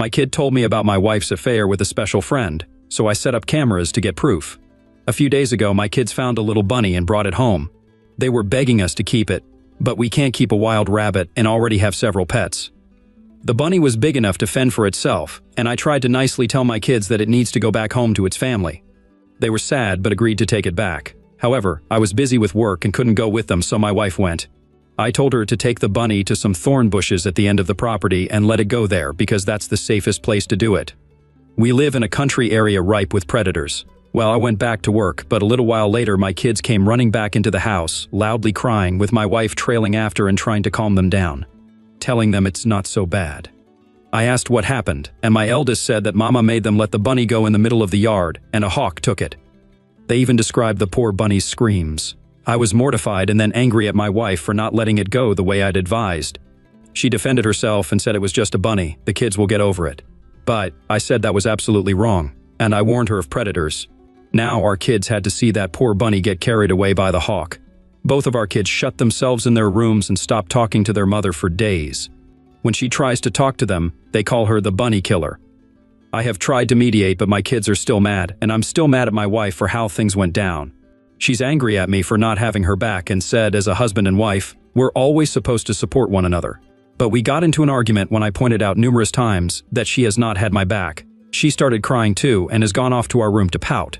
My kid told me about my wife's affair with a special friend, so I set up cameras to get proof. A few days ago, my kids found a little bunny and brought it home. They were begging us to keep it, but we can't keep a wild rabbit and already have several pets. The bunny was big enough to fend for itself, and I tried to nicely tell my kids that it needs to go back home to its family. They were sad but agreed to take it back. However, I was busy with work and couldn't go with them, so my wife went. I told her to take the bunny to some thorn bushes at the end of the property and let it go there because that's the safest place to do it. We live in a country area ripe with predators. Well, I went back to work, but a little while later my kids came running back into the house, loudly crying, with my wife trailing after and trying to calm them down, telling them it's not so bad. I asked what happened, and my eldest said that Mama made them let the bunny go in the middle of the yard, and a hawk took it. They even described the poor bunny's screams. I was mortified and then angry at my wife for not letting it go the way I'd advised. She defended herself and said it was just a bunny, the kids will get over it. But I said that was absolutely wrong, and I warned her of predators. Now our kids had to see that poor bunny get carried away by the hawk. Both of our kids shut themselves in their rooms and stopped talking to their mother for days. When she tries to talk to them, they call her the bunny killer. I have tried to mediate, but my kids are still mad, and I'm still mad at my wife for how things went down. She's angry at me for not having her back and said, as a husband and wife, we're always supposed to support one another. But we got into an argument when I pointed out numerous times that she has not had my back. She started crying too and has gone off to our room to pout.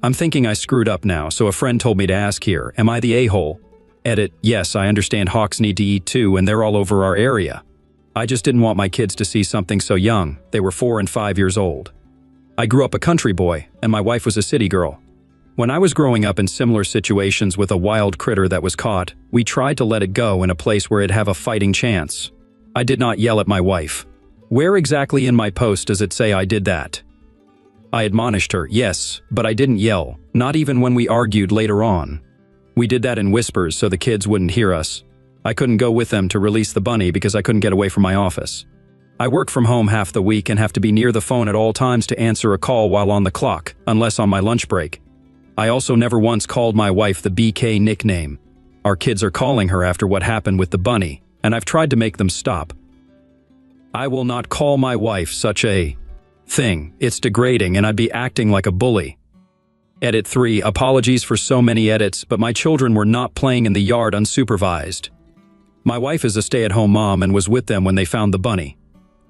I'm thinking I screwed up now, so a friend told me to ask here, am I the a-hole? Edit, yes, I understand hawks need to eat too and they're all over our area. I just didn't want my kids to see something so young. They were 4 and 5 years old. I grew up a country boy, and my wife was a city girl. When I was growing up in similar situations with a wild critter that was caught, we tried to let it go in a place where it'd have a fighting chance. I did not yell at my wife. Where exactly in my post does it say I did that? I admonished her, yes, but I didn't yell, not even when we argued later on. We did that in whispers so the kids wouldn't hear us. I couldn't go with them to release the bunny because I couldn't get away from my office. I work from home half the week and have to be near the phone at all times to answer a call while on the clock, unless on my lunch break. I also never once called my wife the BK nickname. Our kids are calling her after what happened with the bunny, and I've tried to make them stop. I will not call my wife such a thing. It's degrading and I'd be acting like a bully. Edit 3, apologies for so many edits, but my children were not playing in the yard unsupervised. My wife is a stay-at-home mom and was with them when they found the bunny.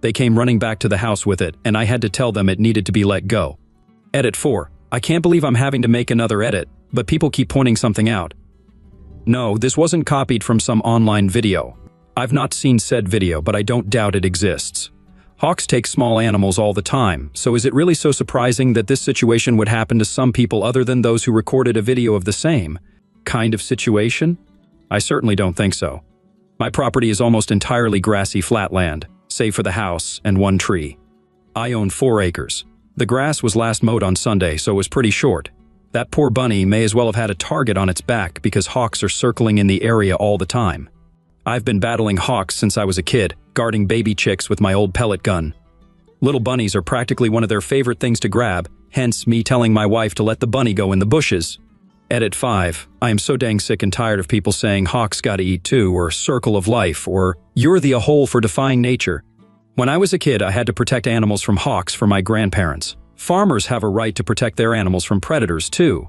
They came running back to the house with it, and I had to tell them it needed to be let go. Edit 4, I can't believe I'm having to make another edit, but people keep pointing something out. No, this wasn't copied from some online video. I've not seen said video, but I don't doubt it exists. Hawks take small animals all the time, so is it really so surprising that this situation would happen to some people other than those who recorded a video of the same kind of situation? I certainly don't think so. My property is almost entirely grassy flatland, save for the house and one tree. I own 4 acres. The grass was last mowed on Sunday, so it was pretty short. That poor bunny may as well have had a target on its back because hawks are circling in the area all the time. I've been battling hawks since I was a kid, guarding baby chicks with my old pellet gun. Little bunnies are practically one of their favorite things to grab, hence me telling my wife to let the bunny go in the bushes. Edit 5, I am so dang sick and tired of people saying hawks gotta eat too, or circle of life, or you're the a-hole for defying nature. When I was a kid, I had to protect animals from hawks for my grandparents. Farmers have a right to protect their animals from predators too.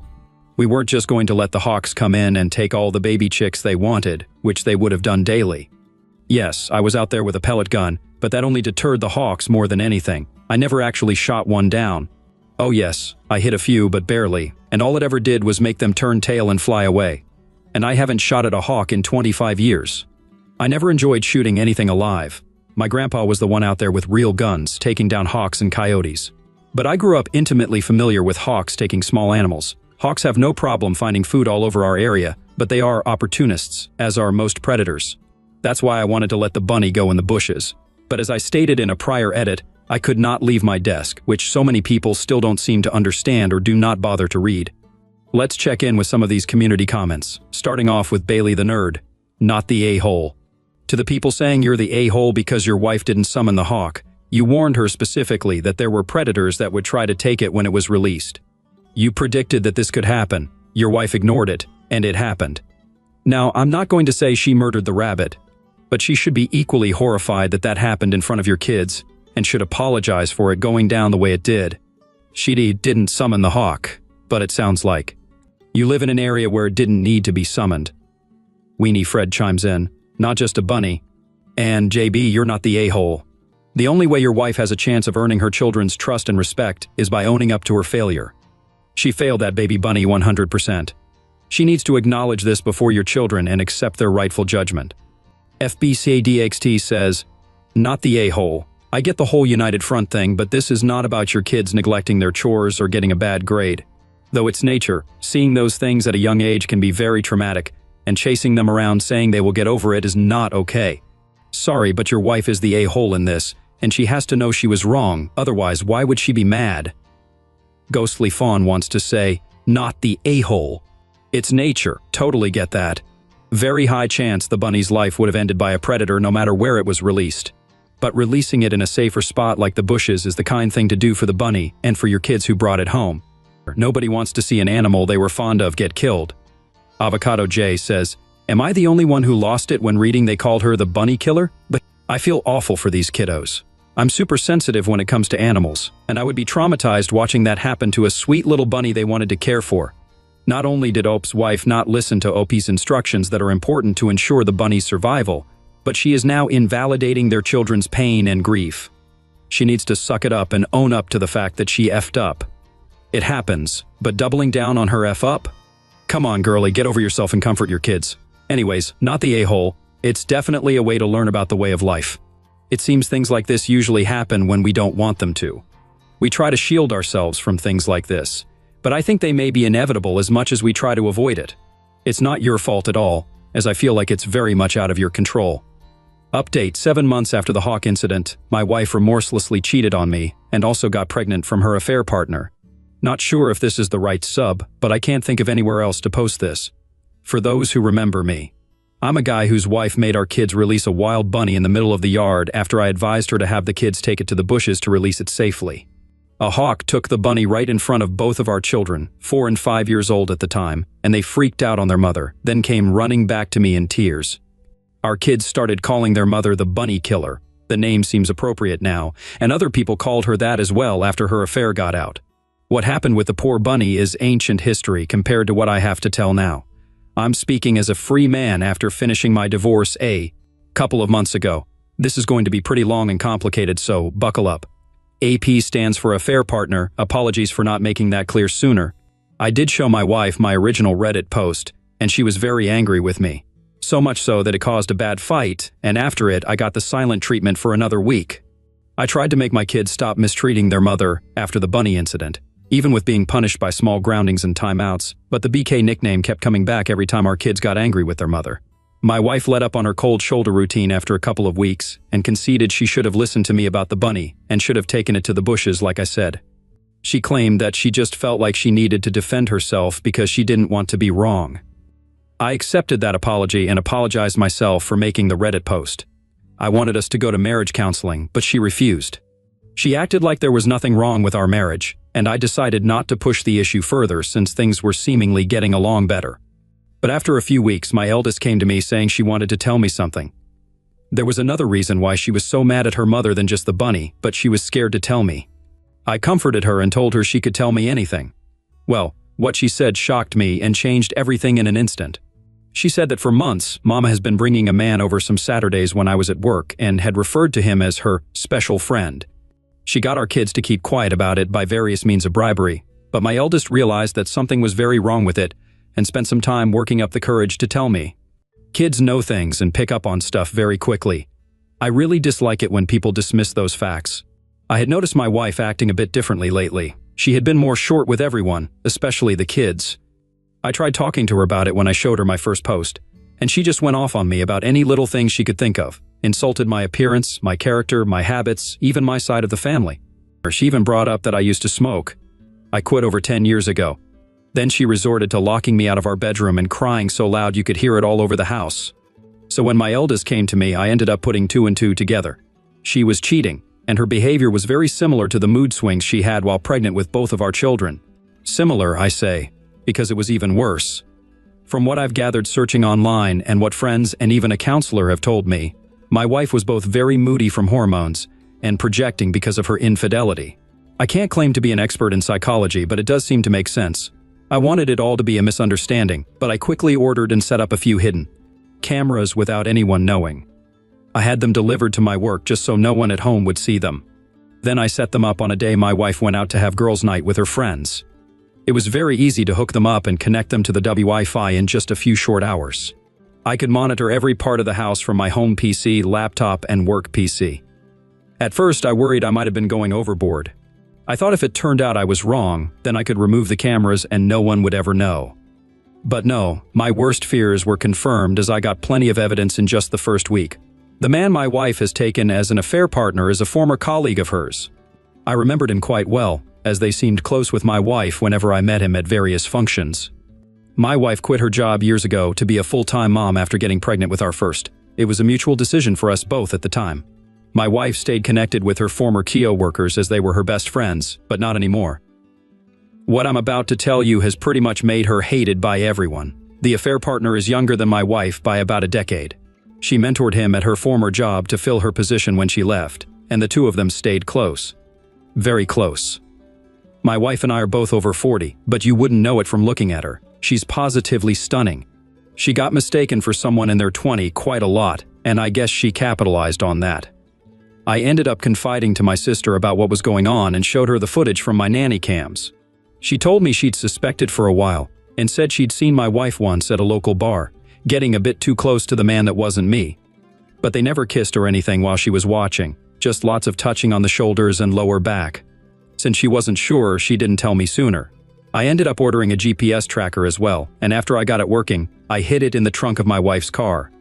We weren't just going to let the hawks come in and take all the baby chicks they wanted, which they would have done daily. Yes, I was out there with a pellet gun, but that only deterred the hawks more than anything. I never actually shot one down. Oh yes, I hit a few, but barely, and all it ever did was make them turn tail and fly away. And I haven't shot at a hawk in 25 years. I never enjoyed shooting anything alive. My grandpa was the one out there with real guns, taking down hawks and coyotes. But I grew up intimately familiar with hawks taking small animals. Hawks have no problem finding food all over our area, but they are opportunists, as are most predators. That's why I wanted to let the bunny go in the bushes. But as I stated in a prior edit, I could not leave my desk, which so many people still don't seem to understand or do not bother to read. Let's check in with some of these community comments, starting off with Bailey the Nerd, not the a-hole. To the people saying you're the a-hole because your wife didn't summon the hawk, you warned her specifically that there were predators that would try to take it when it was released. You predicted that this could happen, your wife ignored it, and it happened. Now, I'm not going to say she murdered the rabbit, but she should be equally horrified that that happened in front of your kids, and should apologize for it going down the way it did. She didn't summon the hawk, but it sounds like. You live in an area where it didn't need to be summoned. Weenie Fred chimes in, not just a bunny. And JB, you're not the a-hole. The only way your wife has a chance of earning her children's trust and respect is by owning up to her failure. She failed that baby bunny 100%. She needs to acknowledge this before your children and accept their rightful judgment. FBCADXT says, not the a-hole. I get the whole United Front thing, but this is not about your kids neglecting their chores or getting a bad grade. Though it's nature, seeing those things at a young age can be very traumatic, and chasing them around saying they will get over it is not okay. Sorry, but your wife is the a-hole in this, and she has to know she was wrong, otherwise why would she be mad? Ghostly Fawn wants to say, not the a-hole. It's nature, totally get that. Very high chance the bunny's life would have ended by a predator no matter where it was released. But releasing it in a safer spot like the bushes is the kind thing to do for the bunny and for your kids who brought it home. Nobody wants to see an animal they were fond of get killed. Avocado J says, am I the only one who lost it when reading they called her the bunny killer? But I feel awful for these kiddos. I'm super sensitive when it comes to animals, and I would be traumatized watching that happen to a sweet little bunny they wanted to care for. Not only did Ope's wife not listen to Opie's instructions that are important to ensure the bunny's survival, but she is now invalidating their children's pain and grief. She needs to suck it up and own up to the fact that she effed up. It happens, but doubling down on her F up? Come on, girlie, get over yourself and comfort your kids. Anyways, not the a-hole. It's definitely a way to learn about the way of life. It seems things like this usually happen when we don't want them to. We try to shield ourselves from things like this, but I think they may be inevitable as much as we try to avoid it. It's not your fault at all, as I feel like it's very much out of your control. Update: 7 months after the hawk incident, my wife remorselessly cheated on me and also got pregnant from her affair partner. Not sure if this is the right sub, but I can't think of anywhere else to post this. For those who remember me, I'm a guy whose wife made our kids release a wild bunny in the middle of the yard after I advised her to have the kids take it to the bushes to release it safely. A hawk took the bunny right in front of both of our children, 4 and 5 years old at the time, and they freaked out on their mother, then came running back to me in tears. Our kids started calling their mother the bunny killer. The name seems appropriate now, and other people called her that as well after her affair got out. What happened with the poor bunny is ancient history compared to what I have to tell now. I'm speaking as a free man after finishing my divorce a couple of months ago. This is going to be pretty long and complicated, so buckle up. AP stands for affair partner. Apologies for not making that clear sooner. I did show my wife my original Reddit post, and she was very angry with me. So much so that it caused a bad fight, and after it, I got the silent treatment for another week. I tried to make my kids stop mistreating their mother after the bunny incident, even with being punished by small groundings and timeouts, but the BK nickname kept coming back every time our kids got angry with their mother. My wife let up on her cold shoulder routine after a couple of weeks and conceded she should have listened to me about the bunny and should have taken it to the bushes like I said. She claimed that she just felt like she needed to defend herself because she didn't want to be wrong. I accepted that apology and apologized myself for making the Reddit post. I wanted us to go to marriage counseling, but she refused. She acted like there was nothing wrong with our marriage, and I decided not to push the issue further since things were seemingly getting along better. But after a few weeks, my eldest came to me saying she wanted to tell me something. There was another reason why she was so mad at her mother than just the bunny, but she was scared to tell me. I comforted her and told her she could tell me anything. Well, what she said shocked me and changed everything in an instant. She said that for months, Mama has been bringing a man over some Saturdays when I was at work and had referred to him as her special friend. She got our kids to keep quiet about it by various means of bribery, but my eldest realized that something was very wrong with it and spent some time working up the courage to tell me. Kids know things and pick up on stuff very quickly. I really dislike it when people dismiss those facts. I had noticed my wife acting a bit differently lately. She had been more short with everyone, especially the kids. I tried talking to her about it when I showed her my first post, and she just went off on me about any little thing she could think of, insulted my appearance, my character, my habits, even my side of the family. She even brought up that I used to smoke. I quit over 10 years ago. Then she resorted to locking me out of our bedroom and crying so loud you could hear it all over the house. So when my eldest came to me, I ended up putting 2 and 2 together. She was cheating, and her behavior was very similar to the mood swings she had while pregnant with both of our children. Similar, I say, because it was even worse. From what I've gathered searching online and what friends and even a counselor have told me, my wife was both very moody from hormones and projecting because of her infidelity. I can't claim to be an expert in psychology, but it does seem to make sense. I wanted it all to be a misunderstanding, but I quickly ordered and set up a few hidden cameras without anyone knowing. I had them delivered to my work just so no one at home would see them. Then I set them up on a day my wife went out to have girls' night with her friends. It was very easy to hook them up and connect them to the Wi-Fi in just a few short hours. I could monitor every part of the house from my home PC, laptop, and work PC. At first, I worried I might have been going overboard. I thought if it turned out I was wrong, then I could remove the cameras and no one would ever know. But no, my worst fears were confirmed as I got plenty of evidence in just the first week. The man my wife has taken as an affair partner is a former colleague of hers. I remembered him quite well, as they seemed close with my wife whenever I met him at various functions. My wife quit her job years ago to be a full-time mom after getting pregnant with our first. It was a mutual decision for us both at the time. My wife stayed connected with her former Kio workers as they were her best friends, but not anymore. What I'm about to tell you has pretty much made her hated by everyone. The affair partner is younger than my wife by about a decade. She mentored him at her former job to fill her position when she left, and the two of them stayed close. Very close. My wife and I are both over 40, but you wouldn't know it from looking at her. She's positively stunning. She got mistaken for someone in their 20s quite a lot, and I guess she capitalized on that. I ended up confiding to my sister about what was going on and showed her the footage from my nanny cams. She told me she'd suspected for a while, and said she'd seen my wife once at a local bar, getting a bit too close to the man that wasn't me. But they never kissed or anything while she was watching, just lots of touching on the shoulders and lower back. Since she wasn't sure, she didn't tell me sooner. I ended up ordering a GPS tracker as well, and after I got it working, I hid it in the trunk of my wife's car.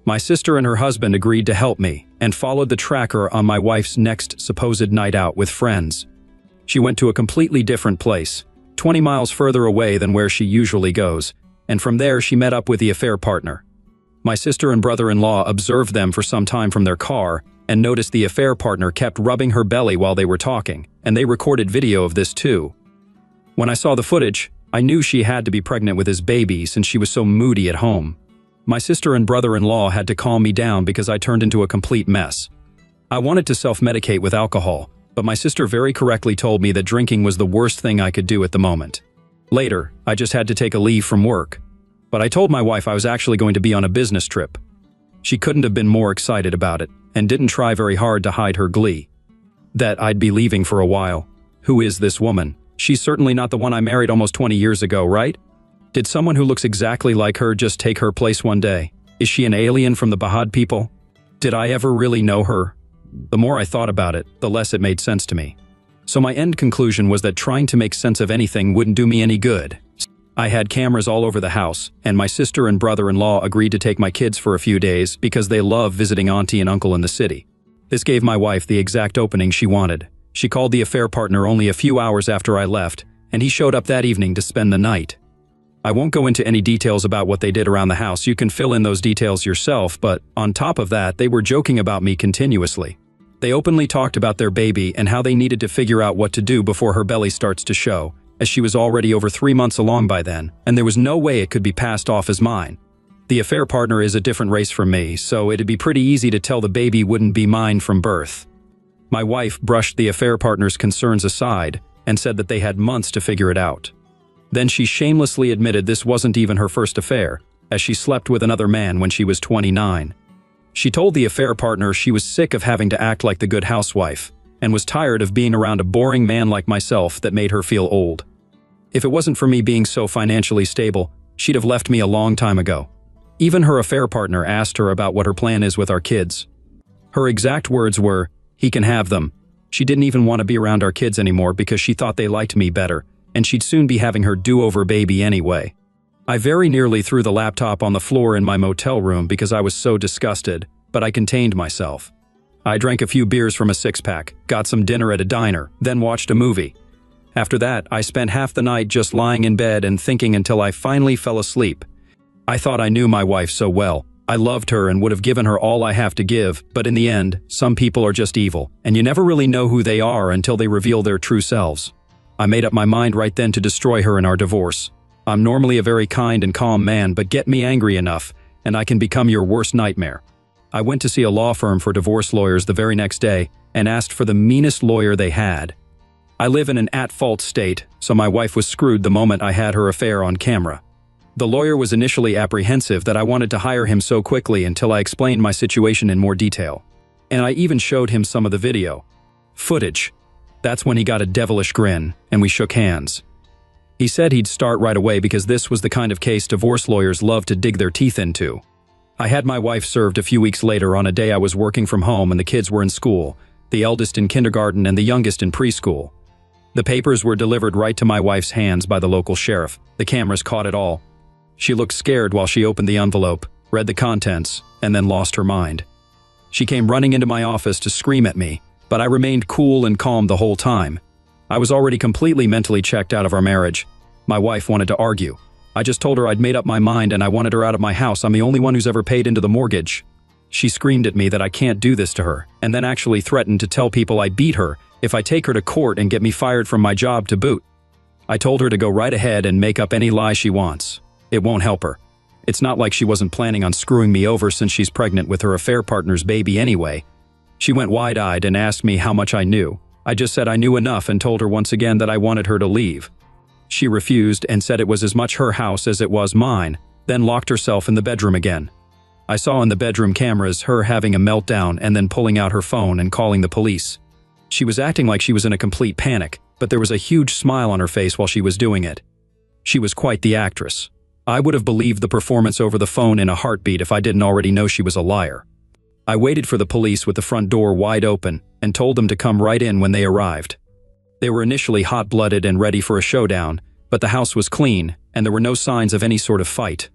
My sister and her husband agreed to help me, and followed the tracker on my wife's next supposed night out with friends. She went to a completely different place, 20 miles further away than where she usually goes, and from there she met up with the affair partner. My sister and brother-in-law observed them for some time from their car, and noticed the affair partner kept rubbing her belly while they were talking, and they recorded video of this too. When I saw the footage, I knew she had to be pregnant with his baby since she was so moody at home. My sister and brother-in-law had to calm me down because I turned into a complete mess. I wanted to self-medicate with alcohol, but my sister very correctly told me that drinking was the worst thing I could do at the moment. Later, I just had to take a leave from work. But I told my wife I was actually going to be on a business trip. She couldn't have been more excited about it, and didn't try very hard to hide her glee. That I'd be leaving for a while. Who is this woman? She's certainly not the one I married almost 20 years ago, right? Did someone who looks exactly like her just take her place one day? Is she an alien from the Bahad people? Did I ever really know her? The more I thought about it, the less it made sense to me. So my end conclusion was that trying to make sense of anything wouldn't do me any good. I had cameras all over the house, and my sister and brother-in-law agreed to take my kids for a few days because they love visiting auntie and uncle in the city. This gave my wife the exact opening she wanted. She called the affair partner only a few hours after I left, and he showed up that evening to spend the night. I won't go into any details about what they did around the house. You can fill in those details yourself, but on top of that, they were joking about me continuously. They openly talked about their baby and how they needed to figure out what to do before her belly starts to show, as she was already over 3 months along by then, and there was no way it could be passed off as mine. The affair partner is a different race from me, so it'd be pretty easy to tell the baby wouldn't be mine from birth. My wife brushed the affair partner's concerns aside and said that they had months to figure it out. Then she shamelessly admitted this wasn't even her first affair, as she slept with another man when she was 29. She told the affair partner she was sick of having to act like the good housewife, and was tired of being around a boring man like myself that made her feel old. If it wasn't for me being so financially stable, she'd have left me a long time ago. Even her affair partner asked her about what her plan is with our kids. Her exact words were, "He can have them." She didn't even want to be around our kids anymore because she thought they liked me better, and she'd soon be having her do-over baby anyway. I very nearly threw the laptop on the floor in my motel room because I was so disgusted, but I contained myself. I drank a few beers from a six-pack, got some dinner at a diner, then watched a movie. After that, I spent half the night just lying in bed and thinking until I finally fell asleep. I thought I knew my wife so well. I loved her and would have given her all I have to give, but in the end, some people are just evil, and you never really know who they are until they reveal their true selves. I made up my mind right then to destroy her in our divorce. I'm normally a very kind and calm man, but get me angry enough, and I can become your worst nightmare. I went to see a law firm for divorce lawyers the very next day and asked for the meanest lawyer they had. I live in an at-fault state, so my wife was screwed the moment I had her affair on camera. The lawyer was initially apprehensive that I wanted to hire him so quickly until I explained my situation in more detail. And I even showed him some of the video footage. That's when he got a devilish grin, and we shook hands. He said he'd start right away because this was the kind of case divorce lawyers love to dig their teeth into. I had my wife served a few weeks later on a day I was working from home and the kids were in school, the eldest in kindergarten and the youngest in preschool. The papers were delivered right to my wife's hands by the local sheriff. The cameras caught it all. She looked scared while she opened the envelope, read the contents, and then lost her mind. She came running into my office to scream at me, but I remained cool and calm the whole time. I was already completely mentally checked out of our marriage. My wife wanted to argue. I just told her I'd made up my mind and I wanted her out of my house. I'm the only one who's ever paid into the mortgage. She screamed at me that I can't do this to her, and then actually threatened to tell people I beat her if I take her to court and get me fired from my job to boot. I told her to go right ahead and make up any lie she wants. It won't help her. It's not like she wasn't planning on screwing me over since she's pregnant with her affair partner's baby anyway. She went wide-eyed and asked me how much I knew. I just said I knew enough and told her once again that I wanted her to leave. She refused and said it was as much her house as it was mine, then locked herself in the bedroom again. I saw in the bedroom cameras her having a meltdown and then pulling out her phone and calling the police. She was acting like she was in a complete panic, but there was a huge smile on her face while she was doing it. She was quite the actress. I would have believed the performance over the phone in a heartbeat if I didn't already know she was a liar. I waited for the police with the front door wide open and told them to come right in when they arrived. They were initially hot-blooded and ready for a showdown, but the house was clean and there were no signs of any sort of fight.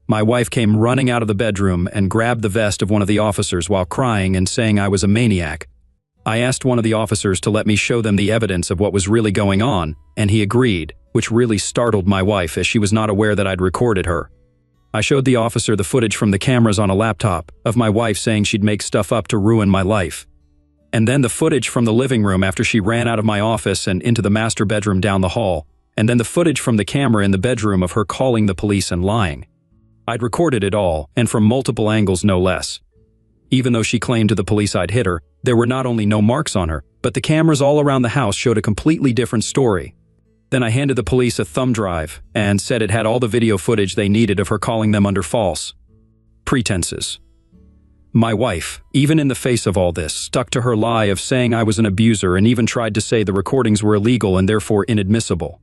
My wife came running out of the bedroom and grabbed the vest of one of the officers while crying and saying I was a maniac. I asked one of the officers to let me show them the evidence of what was really going on, and he agreed, which really startled my wife as she was not aware that I'd recorded her. I showed the officer the footage from the cameras on a laptop of my wife saying she'd make stuff up to ruin my life. And then the footage from the living room after she ran out of my office and into the master bedroom down the hall, and then the footage from the camera in the bedroom of her calling the police and lying. I'd recorded it all, and from multiple angles no less. Even though she claimed to the police I'd hit her, there were not only no marks on her, but the cameras all around the house showed a completely different story. Then I handed the police a thumb drive and said it had all the video footage they needed of her calling them under false pretenses. My wife, even in the face of all this, stuck to her lie of saying I was an abuser and even tried to say the recordings were illegal and therefore inadmissible.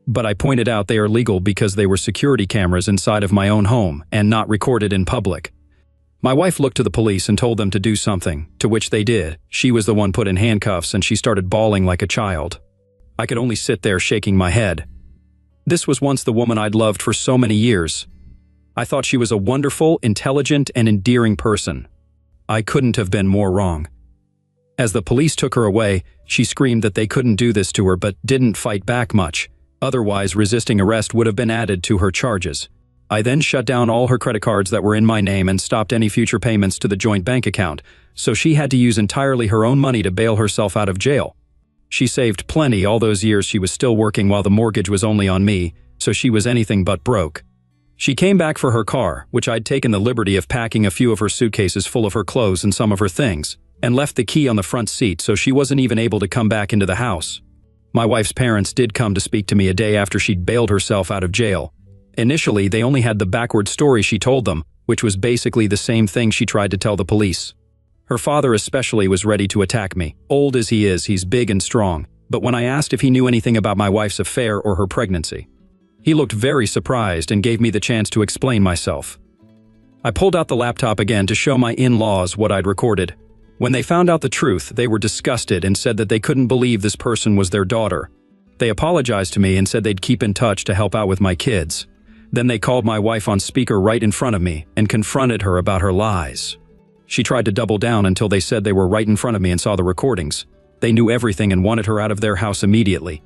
But I pointed out they are legal because they were security cameras inside of my own home and not recorded in public. My wife looked to the police and told them to do something, to which they did. She was the one put in handcuffs and she started bawling like a child. I could only sit there shaking my head. This was once the woman I'd loved for so many years. I thought she was a wonderful, intelligent, and endearing person. I couldn't have been more wrong. As the police took her away, she screamed that they couldn't do this to her but didn't fight back much. Otherwise, resisting arrest would have been added to her charges. I then shut down all her credit cards that were in my name and stopped any future payments to the joint bank account, so she had to use entirely her own money to bail herself out of jail. She saved plenty all those years she was still working while the mortgage was only on me, so she was anything but broke. She came back for her car, which I'd taken the liberty of packing a few of her suitcases full of her clothes and some of her things, and left the key on the front seat so she wasn't even able to come back into the house. My wife's parents did come to speak to me a day after she'd bailed herself out of jail. Initially, they only had the backward story she told them, which was basically the same thing she tried to tell the police. Her father especially was ready to attack me. Old as he is, he's big and strong, but when I asked if he knew anything about my wife's affair or her pregnancy, he looked very surprised and gave me the chance to explain myself. I pulled out the laptop again to show my in-laws what I'd recorded. When they found out the truth, they were disgusted and said that they couldn't believe this person was their daughter. They apologized to me and said they'd keep in touch to help out with my kids. Then they called my wife on speaker right in front of me and confronted her about her lies. She tried to double down until they said they were right in front of me and saw the recordings. They knew everything and wanted her out of their house immediately.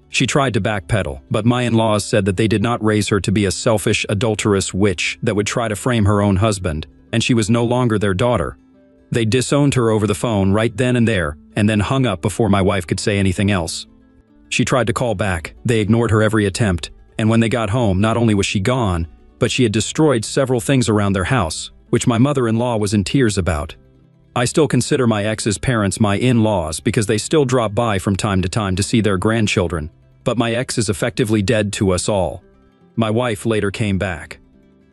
She tried to backpedal, but my in-laws said that they did not raise her to be a selfish, adulterous witch that would try to frame her own husband, and she was no longer their daughter. They disowned her over the phone right then and there, and then hung up before my wife could say anything else. She tried to call back. They ignored her every attempt, and when they got home, not only was she gone, but she had destroyed several things around their house, which my mother-in-law was in tears about. I still consider my ex's parents my in-laws because they still drop by from time to see their grandchildren, but my ex is effectively dead to us all. My wife later came back,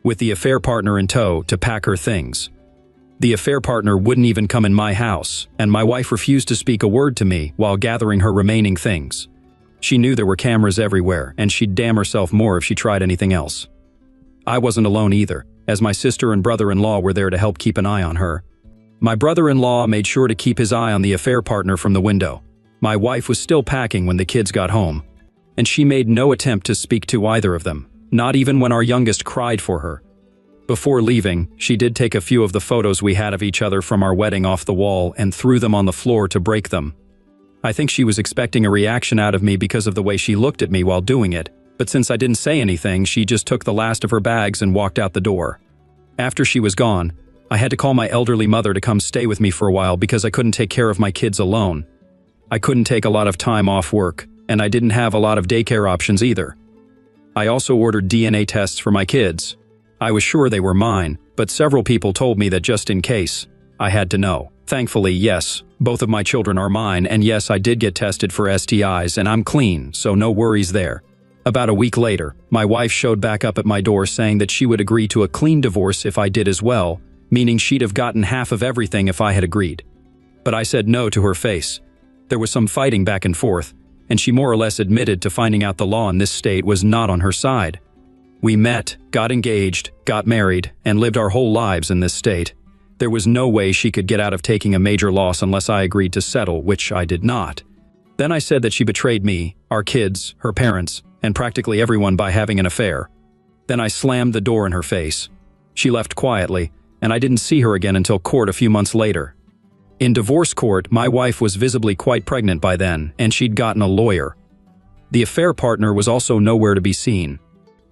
with the affair partner in tow, to pack her things. The affair partner wouldn't even come in my house, and my wife refused to speak a word to me while gathering her remaining things. She knew there were cameras everywhere, and she'd damn herself more if she tried anything else. I wasn't alone either, as my sister and brother-in-law were there to help keep an eye on her. My brother-in-law made sure to keep his eye on the affair partner from the window. My wife was still packing when the kids got home, and she made no attempt to speak to either of them, not even when our youngest cried for her. Before leaving, she did take a few of the photos we had of each other from our wedding off the wall and threw them on the floor to break them. I think she was expecting a reaction out of me because of the way she looked at me while doing it, but since I didn't say anything, she just took the last of her bags and walked out the door. After she was gone, I had to call my elderly mother to come stay with me for a while because I couldn't take care of my kids alone. I couldn't take a lot of time off work, and I didn't have a lot of daycare options either. I also ordered DNA tests for my kids. I was sure they were mine, but several people told me that just in case, I had to know. Thankfully, yes, both of my children are mine, and yes, I did get tested for STIs, and I'm clean, so no worries there. About a week later, my wife showed back up at my door saying that she would agree to a clean divorce if I did as well, meaning she'd have gotten half of everything if I had agreed. But I said no to her face. There was some fighting back and forth, and she more or less admitted to finding out the law in this state was not on her side. We met, got engaged, got married, and lived our whole lives in this state. There was no way she could get out of taking a major loss unless I agreed to settle, which I did not. Then I said that she betrayed me, our kids, her parents, and practically everyone by having an affair. Then I slammed the door in her face. She left quietly, and I didn't see her again until court a few months later. In divorce court, my wife was visibly quite pregnant by then, and she'd gotten a lawyer. The affair partner was also nowhere to be seen.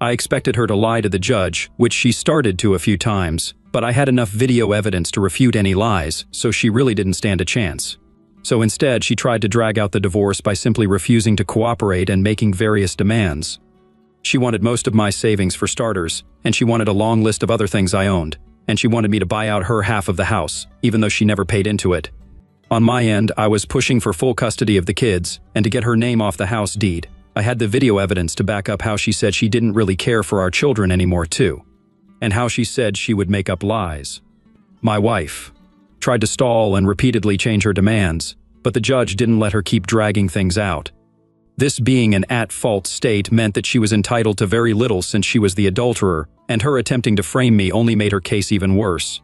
I expected her to lie to the judge, which she started to a few times, but I had enough video evidence to refute any lies, so she really didn't stand a chance. So instead, she tried to drag out the divorce by simply refusing to cooperate and making various demands. She wanted most of my savings for starters, and she wanted a long list of other things I owned, and she wanted me to buy out her half of the house, even though she never paid into it. On my end, I was pushing for full custody of the kids, and to get her name off the house deed. I had the video evidence to back up how she said she didn't really care for our children anymore too, and how she said she would make up lies. My wife tried to stall and repeatedly change her demands, but the judge didn't let her keep dragging things out. This being an at-fault state meant that she was entitled to very little since she was the adulterer, and her attempting to frame me only made her case even worse.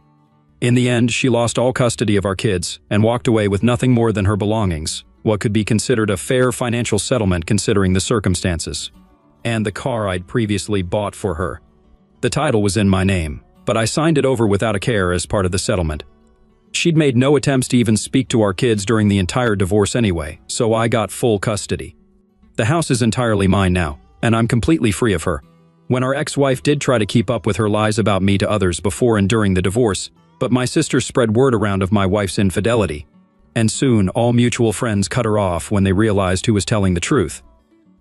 In the end, she lost all custody of our kids and walked away with nothing more than her belongings, what could be considered a fair financial settlement considering the circumstances, and the car I'd previously bought for her. The title was in my name, but I signed it over without a care as part of the settlement. She'd made no attempts to even speak to our kids during the entire divorce anyway, so I got full custody. The house is entirely mine now, and I'm completely free of her. When our ex-wife did try to keep up with her lies about me to others before and during the divorce, but my sister spread word around of my wife's infidelity, and soon all mutual friends cut her off when they realized who was telling the truth.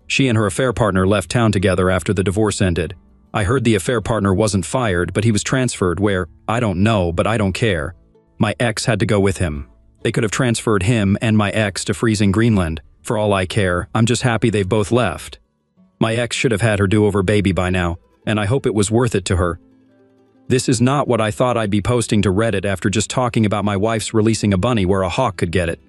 She and her affair partner left town together after the divorce ended. I heard the affair partner wasn't fired, but he was transferred where, I don't know, but I don't care. My ex had to go with him. They could have transferred him and my ex to freezing Greenland. For all I care, I'm just happy they've both left. My ex should have had her do-over baby by now, and I hope it was worth it to her. This is not what I thought I'd be posting to Reddit after just talking about my wife's releasing a bunny where a hawk could get it.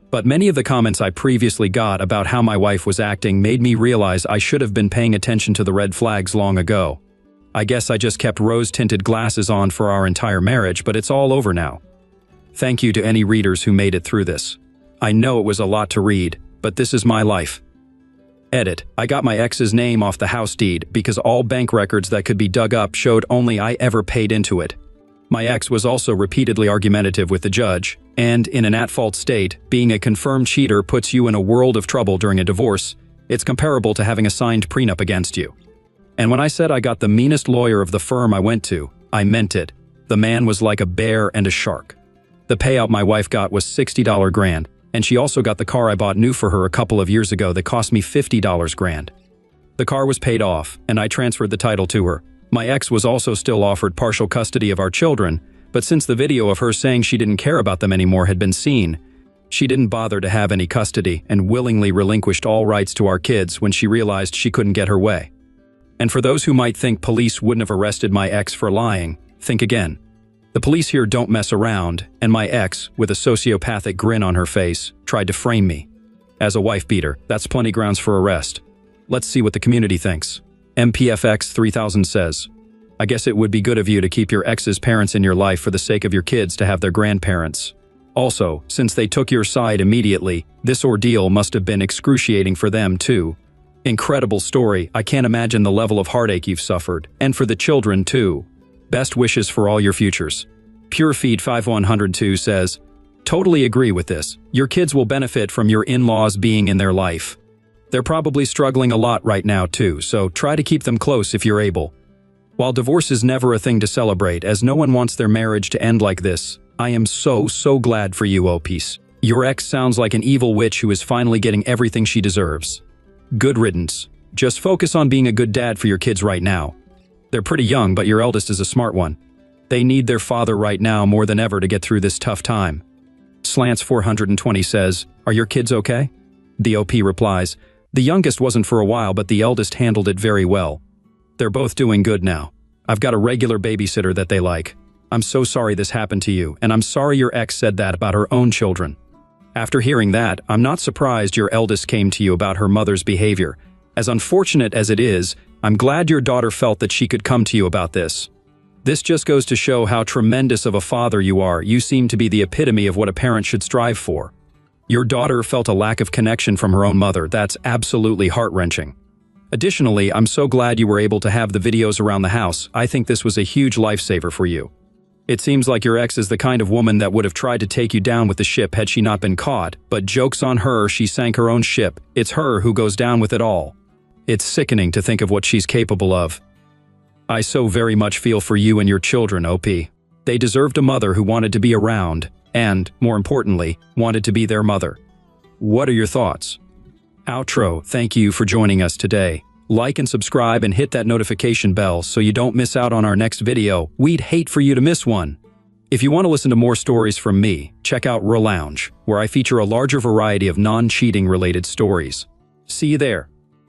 But many of the comments I previously got about how my wife was acting made me realize I should have been paying attention to the red flags long ago. I guess I just kept rose-tinted glasses on for our entire marriage, but it's all over now. Thank you to any readers who made it through this. I know it was a lot to read, but this is my life. Edit. I got my ex's name off the house deed because all bank records that could be dug up showed only I ever paid into it. My ex was also repeatedly argumentative with the judge, and in an at-fault state, being a confirmed cheater puts you in a world of trouble during a divorce. It's comparable to having a signed prenup against you. And when I said I got the meanest lawyer of the firm I went to, I meant it. The man was like a bear and a shark. The payout my wife got was $60 grand, and she also got the car I bought new for her a couple of years ago that cost me $50 grand. The car was paid off, and I transferred the title to her, My ex was also still offered partial custody of our children, but since the video of her saying she didn't care about them anymore had been seen, she didn't bother to have any custody and willingly relinquished all rights to our kids when she realized she couldn't get her way. And for those who might think police wouldn't have arrested my ex for lying, think again. The police here don't mess around, and my ex, with a sociopathic grin on her face, tried to frame me. As a wife beater, that's plenty grounds for arrest. Let's see what the community thinks. MPFX 3000 says, I guess it would be good of you to keep your ex's parents in your life for the sake of your kids to have their grandparents. Also, since they took your side immediately, this ordeal must have been excruciating for them too. Incredible story, I can't imagine the level of heartache you've suffered, and for the children too. Best wishes for all your futures. PureFeed 5102 says, totally agree with this. Your kids will benefit from your in-laws being in their life. They're probably struggling a lot right now too, so try to keep them close if you're able. While divorce is never a thing to celebrate, as no one wants their marriage to end like this, I am so glad for you, Opis. Your ex sounds like an evil witch who is finally getting everything she deserves. Good riddance. Just focus on being a good dad for your kids right now. They're pretty young, but your eldest is a smart one. They need their father right now more than ever to get through this tough time. Slants 420 says, are your kids okay? The OP replies, the youngest wasn't for a while, but the eldest handled it very well. They're both doing good now. I've got a regular babysitter that they like. I'm so sorry this happened to you, and I'm sorry your ex said that about her own children. After hearing that, I'm not surprised your eldest came to you about her mother's behavior. As unfortunate as it is, I'm glad your daughter felt that she could come to you about this. This just goes to show how tremendous of a father you are. You seem to be the epitome of what a parent should strive for. Your daughter felt a lack of connection from her own mother. That's absolutely heart-wrenching. Additionally, I'm so glad you were able to have the videos around the house. I think this was a huge lifesaver for you. It seems like your ex is the kind of woman that would have tried to take you down with the ship had she not been caught, but joke's on her, she sank her own ship. It's her who goes down with it all. It's sickening to think of what she's capable of. I so very much feel for you and your children, OP. They deserved a mother who wanted to be around, and, more importantly, wanted to be their mother. What are your thoughts? Outro, thank you for joining us today. Like and subscribe and hit that notification bell so you don't miss out on our next video. We'd hate for you to miss one. If you want to listen to more stories from me, check out Relounge, where I feature a larger variety of non-cheating related stories. See you there.